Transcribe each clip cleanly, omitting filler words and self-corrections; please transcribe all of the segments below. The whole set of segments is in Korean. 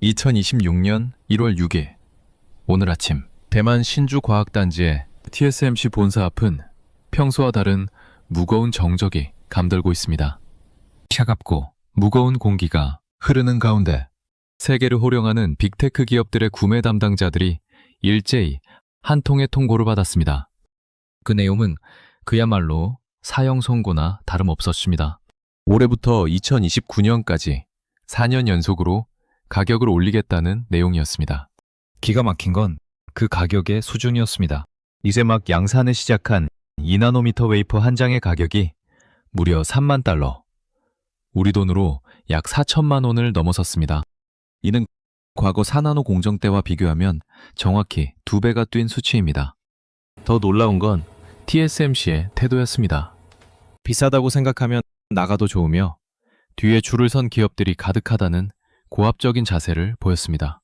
2026년 1월 6일 오늘 아침 대만 신주과학단지의 TSMC 본사 앞은 평소와 다른 무거운 정적이 감돌고 있습니다. 차갑고 무거운 공기가 흐르는 가운데 세계를 호령하는 빅테크 기업들의 구매 담당자들이 일제히 한 통의 통고를 받았습니다. 그 내용은 그야말로 사형 선고나 다름없었습니다. 올해부터 2029년까지 4년 연속으로 가격을 올리겠다는 내용이었습니다. 기가 막힌 건 그 가격의 수준이었습니다. 이제 막 양산을 시작한 2나노미터 웨이퍼 한 장의 가격이 무려 3만 달러, 우리 돈으로 약 4천만 원을 넘어섰습니다. 이는 과거 4나노 공정 때와 비교하면 정확히 2배가 뛴 수치입니다. 더 놀라운 건 TSMC의 태도였습니다. 비싸다고 생각하면 나가도 좋으며 뒤에 줄을 선 기업들이 가득하다는 고압적인 자세를 보였습니다.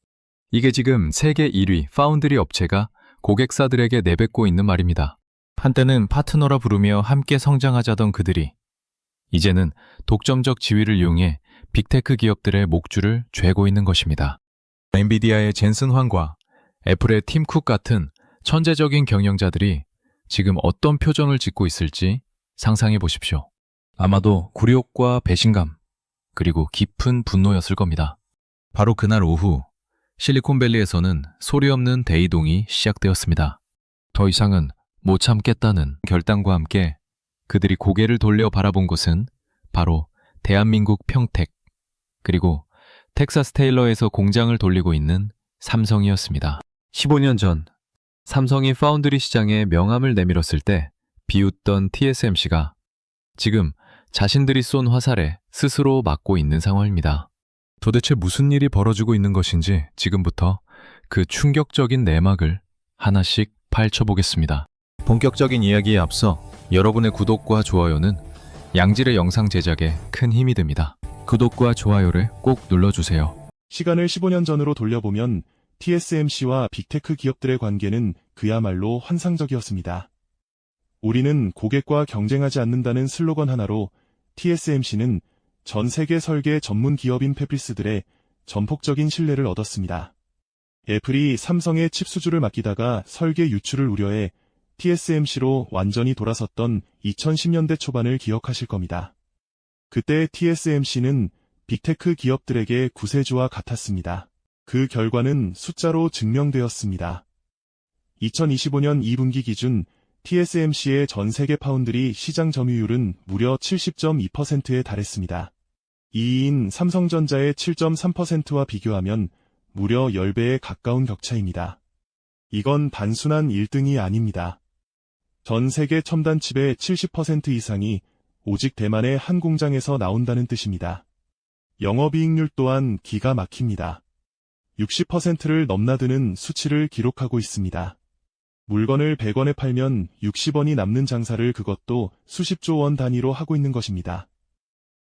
이게 지금 세계 1위 파운드리 업체가 고객사들에게 내뱉고 있는 말입니다. 한때는 파트너라 부르며 함께 성장하자던 그들이 이제는 독점적 지위를 이용해 빅테크 기업들의 목줄을 죄고 있는 것입니다. 엔비디아의 젠슨 황과 애플의 팀 쿡 같은 천재적인 경영자들이 지금 어떤 표정을 짓고 있을지 상상해 보십시오. 아마도 굴욕과 배신감, 그리고 깊은 분노였을 겁니다. 바로 그날 오후 실리콘밸리에서는 소리 없는 대이동이 시작되었습니다. 더 이상은 못 참겠다는 결단과 함께 그들이 고개를 돌려 바라본 곳은 바로 대한민국 평택, 그리고 텍사스 테일러에서 공장을 돌리고 있는 삼성이었습니다. 15년 전 삼성이 파운드리 시장에 명함을 내밀었을 때 비웃던 TSMC가 지금 자신들이 쏜 화살에 스스로 맞고 있는 상황입니다. 도대체 무슨 일이 벌어지고 있는 것인지 지금부터 그 충격적인 내막을 하나씩 파헤쳐보겠습니다. 본격적인 이야기에 앞서 여러분의 구독과 좋아요는 양질의 영상 제작에 큰 힘이 됩니다. 구독과 좋아요를 꼭 눌러주세요. 시간을 15년 전으로 돌려보면 TSMC와 빅테크 기업들의 관계는 그야말로 환상적이었습니다. 우리는 고객과 경쟁하지 않는다는 슬로건 하나로 TSMC는 전 세계 설계 전문 기업인 팹리스들의 전폭적인 신뢰를 얻었습니다. 애플이 삼성의 칩 수주를 맡기다가 설계 유출을 우려해 TSMC로 완전히 돌아섰던 2010년대 초반을 기억하실 겁니다. 그때 TSMC는 빅테크 기업들에게 구세주와 같았습니다. 그 결과는 숫자로 증명되었습니다. 2025년 2분기 기준 TSMC의 전 세계 파운드리 시장 점유율은 무려 70.2%에 달했습니다. 2위인 삼성전자의 7.3%와 비교하면 무려 10배에 가까운 격차입니다. 이건 단순한 1등이 아닙니다. 전 세계 첨단 칩의 70% 이상이 오직 대만의 한 공장에서 나온다는 뜻입니다. 영업이익률 또한 기가 막힙니다. 60%를 넘나드는 수치를 기록하고 있습니다. 물건을 100원에 팔면 60원이 남는 장사를 그것도 수십조 원 단위로 하고 있는 것입니다.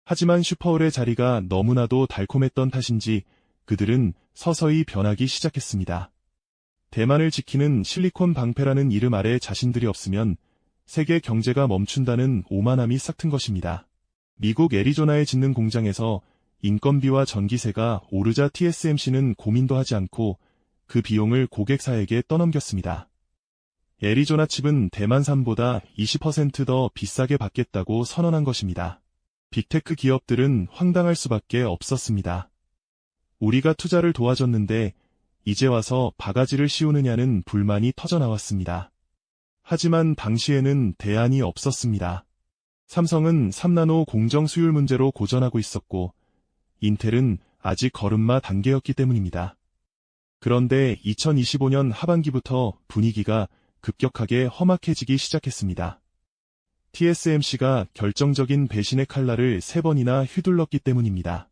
하지만 슈퍼홀의 자리가 너무나도 달콤했던 탓인지 그들은 서서히 변하기 시작했습니다. 대만을 지키는 실리콘 방패라는 이름 아래 자신들이 없으면 세계 경제가 멈춘다는 오만함이 싹튼 것입니다. 미국 애리조나에 짓는 공장에서 인건비와 전기세가 오르자 TSMC는 고민도 하지 않고 그 비용을 고객사에게 떠넘겼습니다. 애리조나 칩은 대만산보다 20% 더 비싸게 받겠다고 선언한 것입니다. 빅테크 기업들은 황당할 수밖에 없었습니다. 우리가 투자를 도와줬는데 이제 와서 바가지를 씌우느냐는 불만이 터져나왔습니다. 하지만 당시에는 대안이 없었습니다. 삼성은 3나노 공정 수율 문제로 고전하고 있었고 인텔은 아직 걸음마 단계였기 때문입니다. 그런데 2025년 하반기부터 분위기가 급격하게 험악해지기 시작했습니다. TSMC가 결정적인 배신의 칼날을 3번이나 휘둘렀기 때문입니다.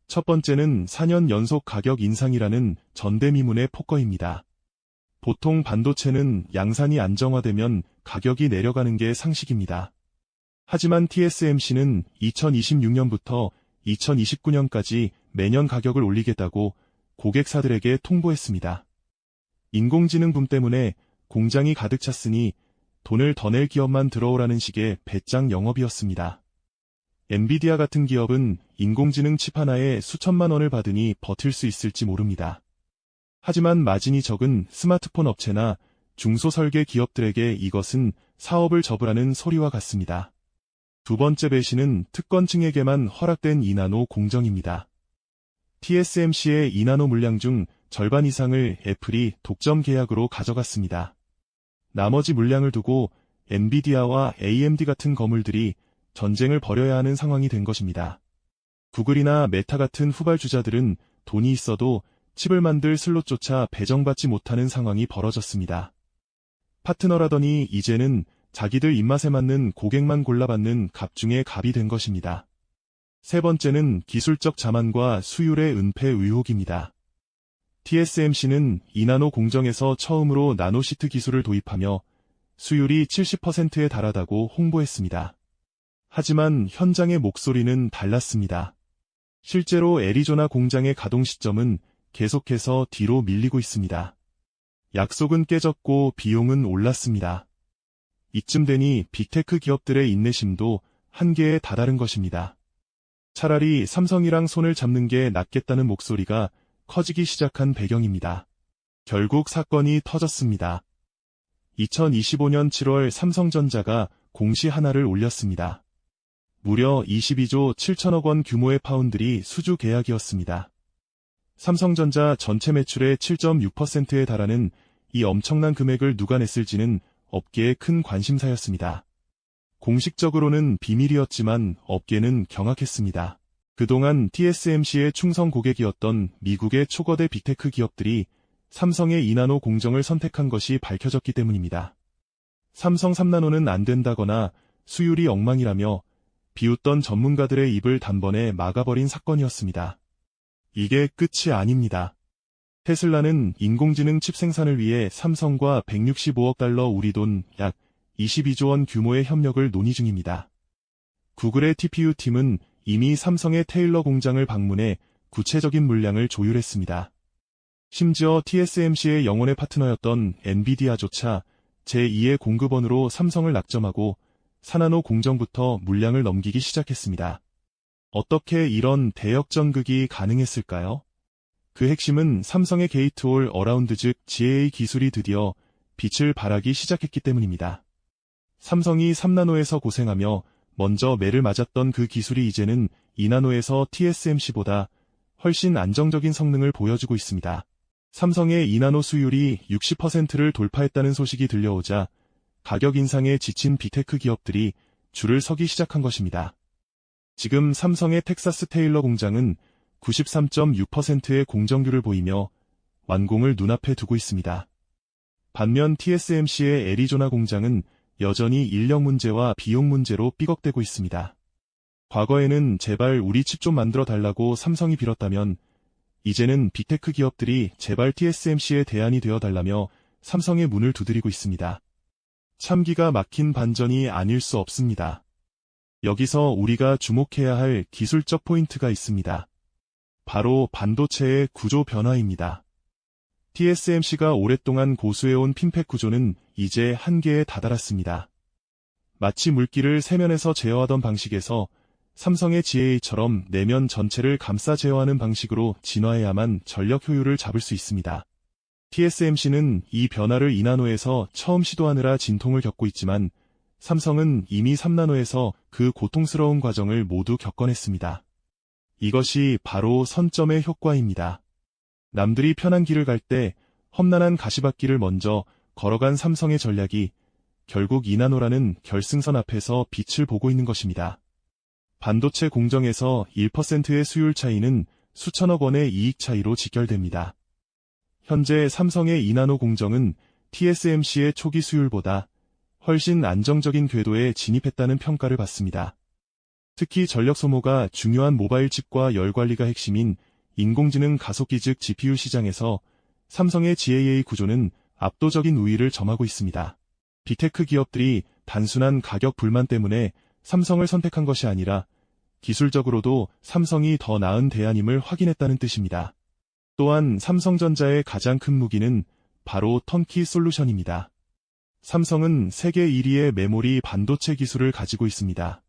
첫 번째는 4년 연속 가격 인상이라는 전대미문의 폭거입니다. 보통 반도체는 양산이 안정화되면 가격이 내려가는 게 상식입니다. 하지만 TSMC는 2026년부터 2029년까지 매년 가격을 올리겠다고 고객사들에게 통보했습니다. 인공지능 붐 때문에 공장이 가득 찼으니 돈을 더 낼 기업만 들어오라는 식의 배짱 영업이었습니다. 엔비디아 같은 기업은 인공지능 칩 하나에 수천만 원을 받으니 버틸 수 있을지 모릅니다. 하지만 마진이 적은 스마트폰 업체나 중소설계 기업들에게 이것은 사업을 접으라는 소리와 같습니다. 두 번째 배신은 특권층에게만 허락된 2나노 공정입니다. TSMC의 2나노 물량 중 절반 이상을 애플이 독점 계약으로 가져갔습니다. 나머지 물량을 두고 엔비디아와 AMD 같은 거물들이 전쟁을 벌여야 하는 상황이 된 것입니다. 구글이나 메타 같은 후발주자들은 돈이 있어도 칩을 만들 슬롯조차 배정받지 못하는 상황이 벌어졌습니다. 파트너라더니 이제는 자기들 입맛에 맞는 고객만 골라받는 갑 중에 갑이 된 것입니다. 세 번째는 기술적 자만과 수율의 은폐 의혹입니다. TSMC는 2나노 공정에서 처음으로 나노시트 기술을 도입하며 수율이 70%에 달하다고 홍보했습니다. 하지만 현장의 목소리는 달랐습니다. 실제로 애리조나 공장의 가동 시점은 계속해서 뒤로 밀리고 있습니다. 약속은 깨졌고 비용은 올랐습니다. 이쯤 되니 빅테크 기업들의 인내심도 한계에 다다른 것입니다. 차라리 삼성이랑 손을 잡는 게 낫겠다는 목소리가 커지기 시작한 배경입니다. 결국 사건이 터졌습니다. 2025년 7월 삼성전자가 공시 하나를 올렸습니다. 무려 22조 7천억 원 규모의 파운드리 수주 계약이었습니다. 삼성전자 전체 매출의 7.6%에 달하는 이 엄청난 금액을 누가 냈을지는 업계의 큰 관심사였습니다. 공식적으로는 비밀이었지만 업계는 경악했습니다. 그동안 TSMC의 충성 고객이었던 미국의 초거대 빅테크 기업들이 삼성의 2나노 공정을 선택한 것이 밝혀졌기 때문입니다. 삼성 3나노는 안 된다거나 수율이 엉망이라며 비웃던 전문가들의 입을 단번에 막아버린 사건이었습니다. 이게 끝이 아닙니다. 테슬라는 인공지능 칩 생산을 위해 삼성과 165억 달러 우리 돈 약 22조 원 규모의 협력을 논의 중입니다. 구글의 TPU 팀은 이미 삼성의 테일러 공장을 방문해 구체적인 물량을 조율했습니다. 심지어 TSMC의 영원의 파트너였던 엔비디아조차 제2의 공급원으로 삼성을 낙점하고 4나노 공정부터 물량을 넘기기 시작했습니다. 어떻게 이런 대역전극이 가능했을까요? 그 핵심은 삼성의 게이트올 어라운드 즉 GAA 기술이 드디어 빛을 발하기 시작했기 때문입니다. 삼성이 3나노에서 고생하며 먼저 매를 맞았던 그 기술이 이제는 2나노에서 TSMC보다 훨씬 안정적인 성능을 보여주고 있습니다. 삼성의 2나노 수율이 60%를 돌파했다는 소식이 들려오자 가격 인상에 지친 빅테크 기업들이 줄을 서기 시작한 것입니다. 지금 삼성의 텍사스 테일러 공장은 93.6%의 공정률을 보이며 완공을 눈앞에 두고 있습니다. 반면 TSMC의 애리조나 공장은 여전히 인력 문제와 비용 문제로 삐걱대고 있습니다. 과거에는 제발 우리 칩 좀 만들어 달라고 삼성이 빌었다면 이제는 빅테크 기업들이 제발 TSMC의 대안이 되어 달라며 삼성의 문을 두드리고 있습니다. 참 기가 막힌 반전이 아닐 수 없습니다. 여기서 우리가 주목해야 할 기술적 포인트가 있습니다. 바로 반도체의 구조 변화입니다. TSMC가 오랫동안 고수해온 핀팩 구조는 이제 한계에 다다랐습니다. 마치 물기를 세면에서 제어하던 방식에서 삼성의 GAA처럼 내면 전체를 감싸 제어하는 방식으로 진화해야만 전력 효율을 잡을 수 있습니다. TSMC는 이 변화를 2나노에서 처음 시도하느라 진통을 겪고 있지만 삼성은 이미 3나노에서 그 고통스러운 과정을 모두 겪어냈습니다. 이것이 바로 선점의 효과입니다. 남들이 편한 길을 갈 때 험난한 가시밭길을 먼저 걸어간 삼성의 전략이 결국 2나노라는 결승선 앞에서 빛을 보고 있는 것입니다. 반도체 공정에서 1%의 수율 차이는 수천억 원의 이익 차이로 직결됩니다. 현재 삼성의 2나노 공정은 TSMC의 초기 수율보다 훨씬 안정적인 궤도에 진입했다는 평가를 받습니다. 특히 전력 소모가 중요한 모바일 칩과 열 관리가 핵심인 인공지능 가속기 즉 GPU 시장에서 삼성의 GAA 구조는 압도적인 우위를 점하고 있습니다. 빅테크 기업들이 단순한 가격 불만 때문에 삼성을 선택한 것이 아니라 기술적으로도 삼성이 더 나은 대안임을 확인했다는 뜻입니다. 또한 삼성전자의 가장 큰 무기는 바로 턴키 솔루션입니다. 삼성은 세계 1위의 메모리 반도체 기술을 가지고 있습니다.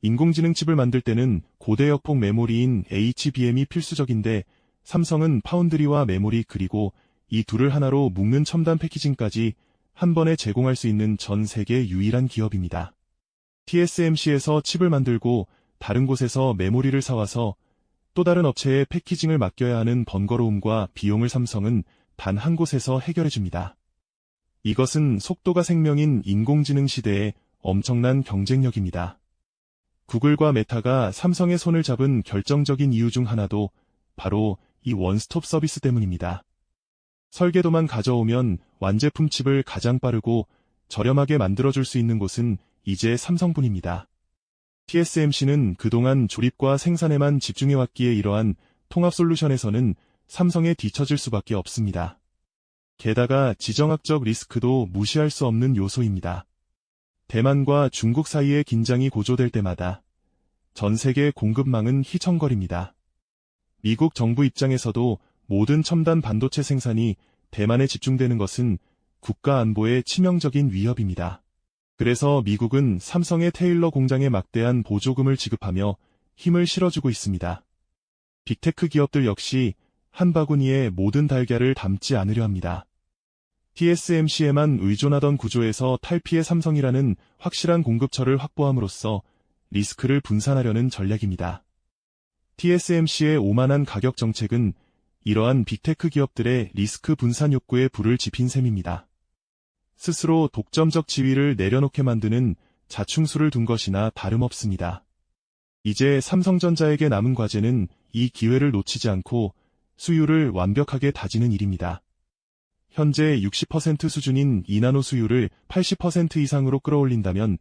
인공지능 칩을 만들 때는 고대역폭 메모리인 HBM이 필수적인데 삼성은 파운드리와 메모리 그리고 이 둘을 하나로 묶는 첨단 패키징까지 한 번에 제공할 수 있는 전 세계 유일한 기업입니다. TSMC에서 칩을 만들고 다른 곳에서 메모리를 사와서 또 다른 업체에 패키징을 맡겨야 하는 번거로움과 비용을 삼성은 단 한 곳에서 해결해줍니다. 이것은 속도가 생명인 인공지능 시대의 엄청난 경쟁력입니다. 구글과 메타가 삼성의 손을 잡은 결정적인 이유 중 하나도 바로 이 원스톱 서비스 때문입니다. 설계도만 가져오면 완제품 칩을 가장 빠르고 저렴하게 만들어줄 수 있는 곳은 이제 삼성뿐입니다. TSMC는 그동안 조립과 생산에만 집중해왔기에 이러한 통합 솔루션에서는 삼성에 뒤처질 수밖에 없습니다. 게다가 지정학적 리스크도 무시할 수 없는 요소입니다. 대만과 중국 사이의 긴장이 고조될 때마다 전 세계 공급망은 휘청거립니다. 미국 정부 입장에서도 모든 첨단 반도체 생산이 대만에 집중되는 것은 국가 안보에 치명적인 위협입니다. 그래서 미국은 삼성의 테일러 공장에 막대한 보조금을 지급하며 힘을 실어주고 있습니다. 빅테크 기업들 역시 한 바구니에 모든 달걀을 담지 않으려 합니다. TSMC에만 의존하던 구조에서 탈피해 삼성이라는 확실한 공급처를 확보함으로써 리스크를 분산하려는 전략입니다. TSMC의 오만한 가격 정책은 이러한 빅테크 기업들의 리스크 분산 욕구에 불을 지핀 셈입니다. 스스로 독점적 지위를 내려놓게 만드는 자충수를 둔 것이나 다름없습니다. 이제 삼성전자에게 남은 과제는 이 기회를 놓치지 않고 수율을 완벽하게 다지는 일입니다. 현재 60% 수준인 2나노 수율을 80% 이상으로 끌어올린다면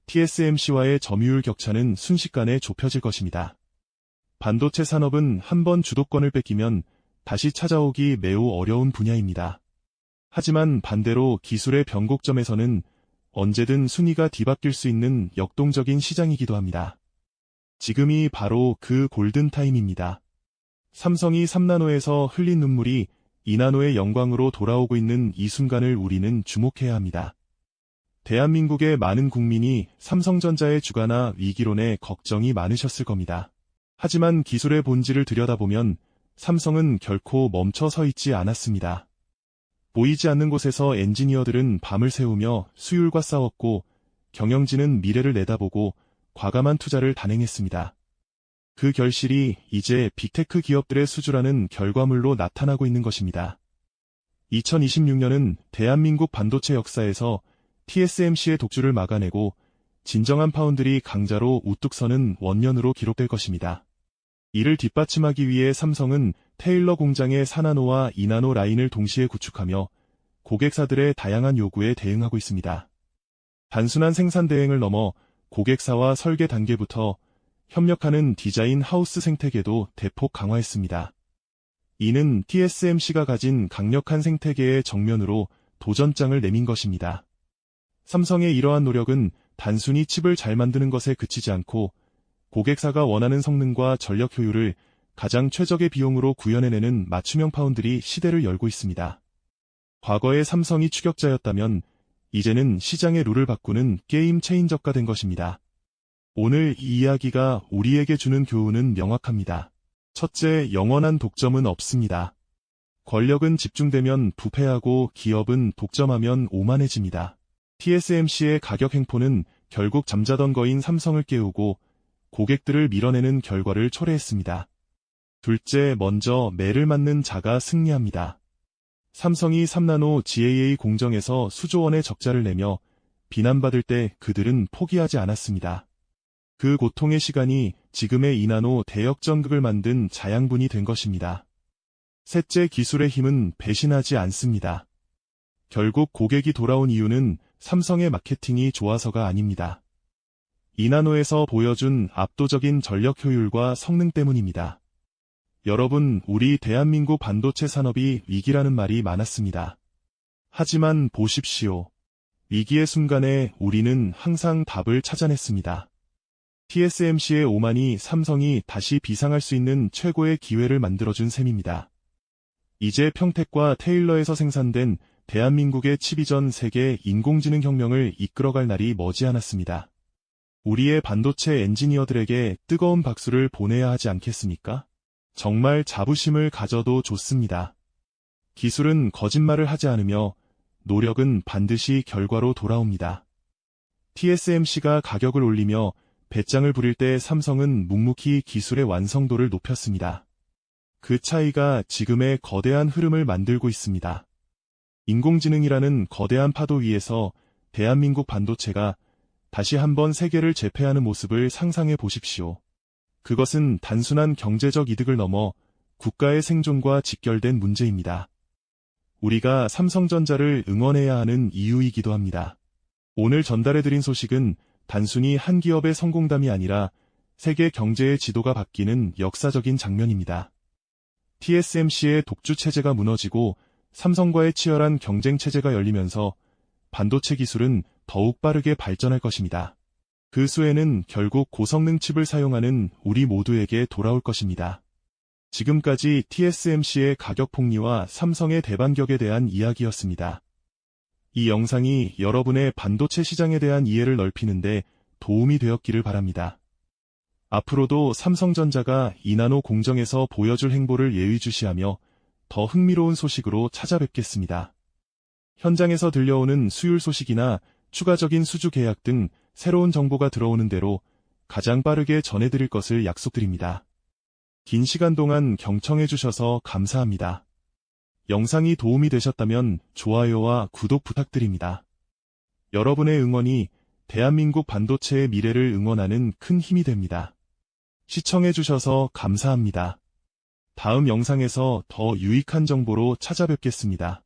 TSMC와의 점유율 격차는 순식간에 좁혀질 것입니다. 반도체 산업은 한번 주도권을 뺏기면 다시 찾아오기 매우 어려운 분야입니다. 하지만 반대로 기술의 변곡점에서는 언제든 순위가 뒤바뀔 수 있는 역동적인 시장이기도 합니다. 지금이 바로 그 골든타임입니다. 삼성이 3나노에서 흘린 눈물이 2나노의 영광으로 돌아오고 있는 이 순간을 우리는 주목해야 합니다. 대한민국의 많은 국민이 삼성전자의 주가나 위기론에 걱정이 많으셨을 겁니다. 하지만 기술의 본질을 들여다보면 삼성은 결코 멈춰 서 있지 않았습니다. 보이지 않는 곳에서 엔지니어들은 밤을 새우며 수율과 싸웠고 경영진은 미래를 내다보고 과감한 투자를 단행했습니다. 그 결실이 이제 빅테크 기업들의 수주라는 결과물로 나타나고 있는 것입니다. 2026년은 대한민국 반도체 역사에서 TSMC의 독주를 막아내고 진정한 파운드리 강자로 우뚝 서는 원년으로 기록될 것입니다. 이를 뒷받침하기 위해 삼성은 테일러 공장의 4나노와 2나노 라인을 동시에 구축하며 고객사들의 다양한 요구에 대응하고 있습니다. 단순한 생산 대행을 넘어 고객사와 설계 단계부터 협력하는 디자인 하우스 생태계도 대폭 강화했습니다. 이는 TSMC가 가진 강력한 생태계의 정면으로 도전장을 내민 것입니다. 삼성의 이러한 노력은 단순히 칩을 잘 만드는 것에 그치지 않고 고객사가 원하는 성능과 전력 효율을 가장 최적의 비용으로 구현해내는 맞춤형 파운드리 시대를 열고 있습니다. 과거의 삼성이 추격자였다면 이제는 시장의 룰을 바꾸는 게임 체인저가 된 것입니다. 오늘 이 이야기가 우리에게 주는 교훈은 명확합니다. 첫째, 영원한 독점은 없습니다. 권력은 집중되면 부패하고 기업은 독점하면 오만해집니다. TSMC의 가격 행포는 결국 잠자던 거인 삼성을 깨우고 고객들을 밀어내는 결과를 초래했습니다. 둘째, 먼저 매를 맞는 자가 승리합니다. 삼성이 3나노 GAA 공정에서 수조 원의 적자를 내며 비난받을 때 그들은 포기하지 않았습니다. 그 고통의 시간이 지금의 2나노 대역전극을 만든 자양분이 된 것입니다. 셋째, 기술의 힘은 배신하지 않습니다. 결국 고객이 돌아온 이유는 삼성의 마케팅이 좋아서가 아닙니다. 2나노에서 보여준 압도적인 전력 효율과 성능 때문입니다. 여러분, 우리 대한민국 반도체 산업이 위기라는 말이 많았습니다. 하지만 보십시오. 위기의 순간에 우리는 항상 답을 찾아냈습니다. TSMC의 오만이 삼성이 다시 비상할 수 있는 최고의 기회를 만들어준 셈입니다. 이제 평택과 테일러에서 생산된 대한민국의 칩이 전 세계 인공지능 혁명을 이끌어갈 날이 머지않았습니다. 우리의 반도체 엔지니어들에게 뜨거운 박수를 보내야 하지 않겠습니까? 정말 자부심을 가져도 좋습니다. 기술은 거짓말을 하지 않으며 노력은 반드시 결과로 돌아옵니다. TSMC가 가격을 올리며 배짱을 부릴 때 삼성은 묵묵히 기술의 완성도를 높였습니다. 그 차이가 지금의 거대한 흐름을 만들고 있습니다. 인공지능이라는 거대한 파도 위에서 대한민국 반도체가 다시 한번 세계를 제패하는 모습을 상상해 보십시오. 그것은 단순한 경제적 이득을 넘어 국가의 생존과 직결된 문제입니다. 우리가 삼성전자를 응원해야 하는 이유이기도 합니다. 오늘 전달해드린 소식은 단순히 한 기업의 성공담이 아니라 세계 경제의 지도가 바뀌는 역사적인 장면입니다. TSMC의 독주 체제가 무너지고 삼성과의 치열한 경쟁 체제가 열리면서 반도체 기술은 더욱 빠르게 발전할 것입니다. 그 수혜는 결국 고성능 칩을 사용하는 우리 모두에게 돌아올 것입니다. 지금까지 TSMC의 가격 폭리와 삼성의 대반격에 대한 이야기였습니다. 이 영상이 여러분의 반도체 시장에 대한 이해를 넓히는데 도움이 되었기를 바랍니다. 앞으로도 삼성전자가 이나노 공정에서 보여줄 행보를 예의주시하며 더 흥미로운 소식으로 찾아뵙겠습니다. 현장에서 들려오는 수율 소식이나 추가적인 수주 계약 등 새로운 정보가 들어오는 대로 가장 빠르게 전해드릴 것을 약속드립니다. 긴 시간 동안 경청해 주셔서 감사합니다. 영상이 도움이 되셨다면 좋아요와 구독 부탁드립니다. 여러분의 응원이 대한민국 반도체의 미래를 응원하는 큰 힘이 됩니다. 시청해 주셔서 감사합니다. 다음 영상에서 더 유익한 정보로 찾아뵙겠습니다.